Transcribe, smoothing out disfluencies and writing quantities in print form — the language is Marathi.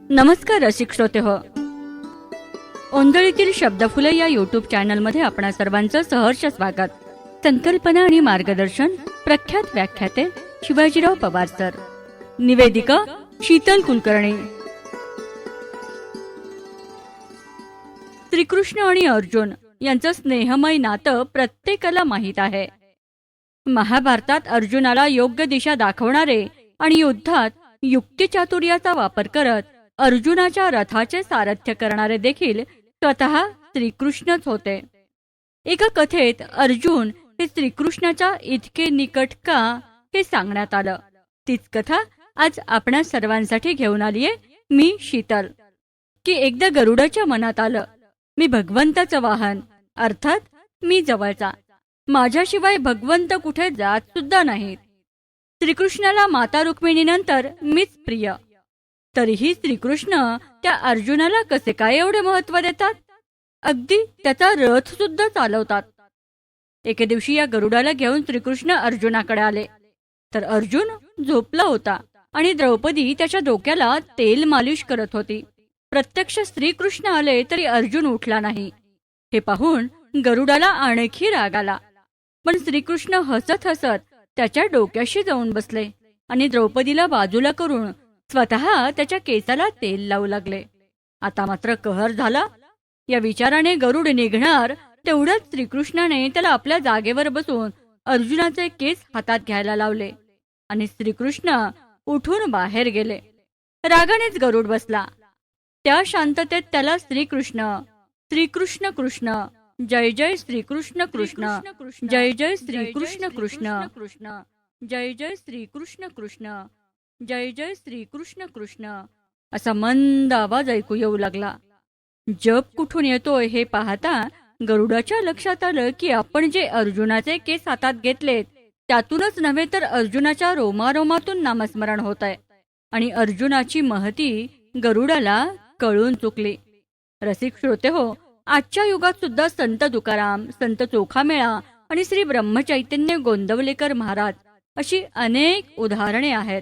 नमस्कार रसिक श्रोते हो, ओंजळीतील शब्दफुले या यूट्यूब चॅनल मध्ये आपणा सर्वांचं सहर्ष स्वागत. संकल्पना आणि मार्गदर्शन प्रख्यात व्याख्याते शिवाजीराव पवार सर, निवेदिका शीतल कुलकर्णी. श्रीकृष्ण आणि अर्जुन यांचं स्नेहमय नातं प्रत्येकाला माहीत आहे. महाभारतात अर्जुनाला योग्य दिशा दाखवणारे आणि युद्धात युक्तिचातुर्याचा वापर करत अर्जुनाच्या रथाचे सारथ्य करणारे देखील स्वतः श्रीकृष्णच होते. एका कथेत अर्जुन हे श्रीकृष्णाच्या इतके निकट का हे सांगण्यात आलं. तीच कथा आज आपणा सर्वांसाठी घेऊन आलीये मी शीतल. की एकदा गरुडाच्या मनात आलं, मी भगवंताचं वाहन, अर्थात मी जवळचा, माझ्याशिवाय भगवंत कुठे जात सुद्धा नाहीत. श्रीकृष्णाला माता रुक्मिणीनंतर मीच प्रिय. तरीही श्रीकृष्ण त्या अर्जुनाला कसे काय एवढे महत्व देतात, अगदी त्याचा रथ सुद्धा चालवतात. एके दिवशी या गरुडाला घेऊन श्रीकृष्ण अर्जुनाकडे आले तर अर्जुन झोपला होता आणि द्रौपदी त्याच्या डोक्याला तेल मालिश करत होती. प्रत्यक्ष श्रीकृष्ण आले तरी अर्जुन उठला नाही. हे पाहून गरुडाला आणखी राग आला, पण श्रीकृष्ण हसत हसत त्याच्या डोक्याशी जाऊन बसले आणि द्रौपदीला बाजूला करून स्वतः त्याच्या केसाला तेल लावू लागले. आता मात्र कहर झाला. या विचाराने गरुड निघणार तेवढ्याच श्रीकृष्णाने त्याला आपल्या जागेवर बसून अर्जुनाचे केस हातात घ्यायला लावले आणि श्रीकृष्ण उठून बाहेर गेले. रागानेच गरुड बसला. त्या शांततेत त्याला श्रीकृष्ण श्रीकृष्ण कृष्ण जय जय श्रीकृष्ण कृष्ण जय जय श्रीकृष्ण कृष्ण कृष्ण जय जय श्रीकृष्ण कृष्ण जय जय श्रीकृष्ण कृष्ण असा मंद आवाज ऐकू येऊ लागला. जप कुठून येतोय हे पाहता गरुडाच्या लक्षात आलं की आपण जे अर्जुनाचे केस हातात घेतलेत त्यातूनच नव्हे तर अर्जुनाच्या रोमारोमातून नामस्मरण होत आहे आणि अर्जुनाची महती गरुडाला कळून चुकली. रसिक श्रोते हो, आजच्या युगात सुद्धा संत तुकाराम, संत चोखामेळा आणि श्री ब्रह्मचैतन्य गोंदवलेकर महाराज अशी अनेक उदाहरणे आहेत.